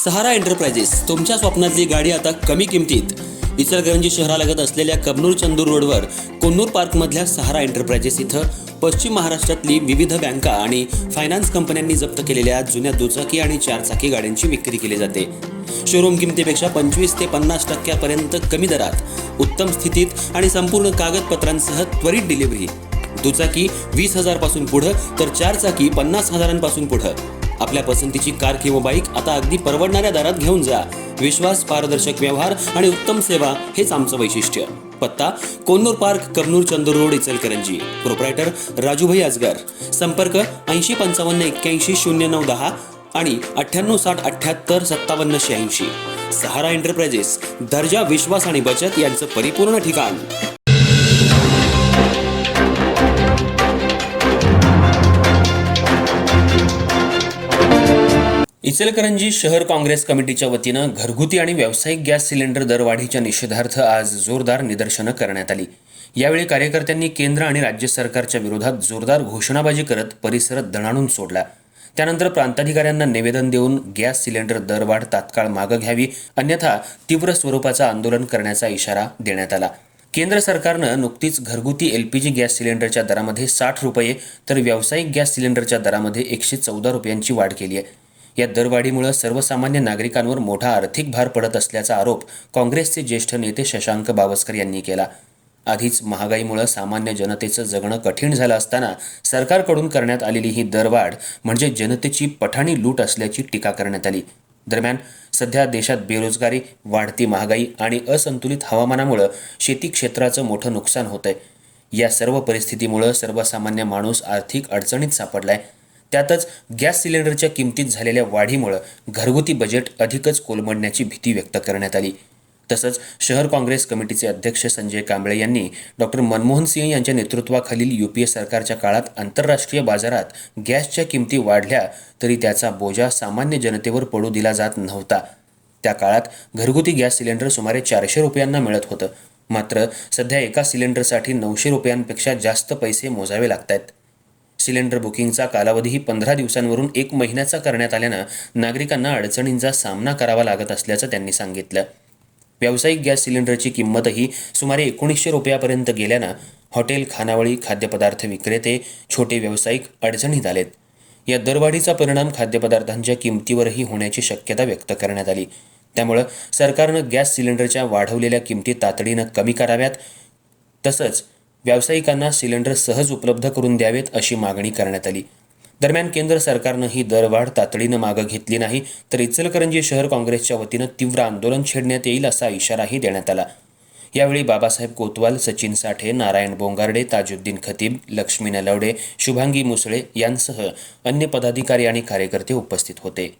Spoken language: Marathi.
सहारा एंटरप्राइजेस तुमच्या स्वप्नातली गाडी आता कमी किमतीत. इचलकरंजी शहरालगत असलेल्या कबनूर चंदूर रोडवर कोन्नूर पार्कमधल्या सहारा एंटरप्राइजेस इथं पश्चिम महाराष्ट्रातली विविध बँका आणि फायनान्स कंपन्यांनी जप्त केलेल्या जुन्या दुचाकी आणि चारचाकी गाड्यांची विक्री केली जाते. शोरूम किमतीपेक्षा 25 ते 50% कमी दरात, उत्तम स्थितीत आणि संपूर्ण कागदपत्रांसह त्वरित डिलिव्हरी. दुचाकी 20,000 पासून पुढे तर चारचाकी 50,000 पुढे. आपल्या पसंतीची कार किंवा बाईक आता अगदी परवडणाऱ्या दरात घेऊन जा. विश्वास, पारदर्शक व्यवहार आणि उत्तम सेवा हेच आमचं वैशिष्ट्य. पत्ता Konnur park, Kabnur Chandur road, Ichalkaranji. Proprietor Rajubhai Ajgar. संपर्क 8055810910 आणि 9860785786. सहारा एंटरप्राइजेस, दर्जा, विश्वास आणि बचत यांचं परिपूर्ण ठिकाण. इचलकरंजी शहर काँग्रेस कमिटीच्या वतीनं घरगुती आणि व्यावसायिक गॅस सिलेंडर दरवाढीच्या निषेधार्थ आज जोरदार निदर्शनं करण्यात आली. यावेळी कार्यकर्त्यांनी केंद्र आणि राज्य सरकारच्या विरोधात जोरदार घोषणाबाजी करत परिसर दणाणून सोडला. त्यानंतर प्रांताधिकाऱ्यांना निवेदन देऊन गॅस सिलेंडर दरवाढ तात्काळ मागं घ्यावी, अन्यथा तीव्र स्वरूपाचं आंदोलन करण्याचा इशारा देण्यात आला. केंद्र सरकारनं नुकतीच घरगुती LPG गॅस सिलेंडरच्या दरामध्ये 60 रुपये तर व्यावसायिक गॅस सिलेंडरच्या दरामध्ये 114 रुपयांची वाढ केली आहे. या दरवाढीमुळे सर्वसामान्य नागरिकांवर मोठा आर्थिक भार पडत असल्याचा आरोप काँग्रेसचे ज्येष्ठ नेते शशांक बावस्कर यांनी केला. आधीच महागाईमुळे सामान्य जनतेचं जगणं कठीण झालं असताना सरकारकडून करण्यात आलेली ही दरवाढ म्हणजे जनतेची पठाणी लूट असल्याची टीका करण्यात आली. दरम्यान सध्या देशात बेरोजगारी, वाढती महागाई आणि असंतुलित हवामानामुळे शेती क्षेत्राचं मोठं नुकसान होतंय. या सर्व परिस्थितीमुळे सर्वसामान्य माणूस आर्थिक अडचणीत सापडलाय. त्यातच गॅस सिलेंडरच्या किमतीत झालेल्या वाढीमुळे घरगुती बजेट अधिकच कोलमडण्याची भीती व्यक्त करण्यात आली. तसंच शहर काँग्रेस कमिटीचे अध्यक्ष संजय कांबळे यांनी डॉक्टर मनमोहन सिंह यांच्या नेतृत्वाखालील UPA सरकारच्या काळात आंतरराष्ट्रीय बाजारात गॅसच्या किमती वाढल्या तरी त्याचा बोजा सामान्य जनतेवर पडू दिला जात नव्हता. त्या काळात घरगुती गॅस सिलेंडर सुमारे 400 रुपयांना मिळत होतं. मात्र सध्या एका सिलेंडरसाठी 900 रुपयांपेक्षा जास्त पैसे मोजावे लागतायत. सिलेंडर बुकिंगचा कालावधीही 15 दिवसांवरून 1 महिन्याचा करण्यात आल्यानं नागरिकांना अडचणींचा सामना करावा लागत असल्याचं त्यांनी सांगितलं. व्यावसायिक गॅस सिलेंडरची किंमतही सुमारे 1900 रुपयापर्यंत गेल्यानं हॉटेल, खानावळी, खाद्यपदार्थ विक्रेते, छोटे व्यावसायिक अडचणीत आलेत. या दरवाढीचा परिणाम खाद्यपदार्थांच्या किमतीवरही होण्याची शक्यता व्यक्त करण्यात आली. त्यामुळं सरकारनं गॅस सिलेंडरच्या वाढवलेल्या किमती तातडीनं कमी कराव्यात, तसंच व्यावसायिकांना सिलेंडर सहज उपलब्ध करून द्यावेत अशी मागणी करण्यात आली. दरम्यान केंद्र सरकारनं ही दरवाढ तातडीनं मागं घेतली नाही तर इचलकरंजी शहर काँग्रेसच्या वतीनं तीव्र आंदोलन छेडण्यात येईल असा इशाराही देण्यात आला. यावेळी बाबासाहेब कोतवाल, सचिन साठे, नारायण बोंगार्डे, ताजुद्दीन खतीब, लक्ष्मी नलवडे, शुभांगी मुसळे यांसह अन्य पदाधिकारी आणि कार्यकर्ते उपस्थित होते.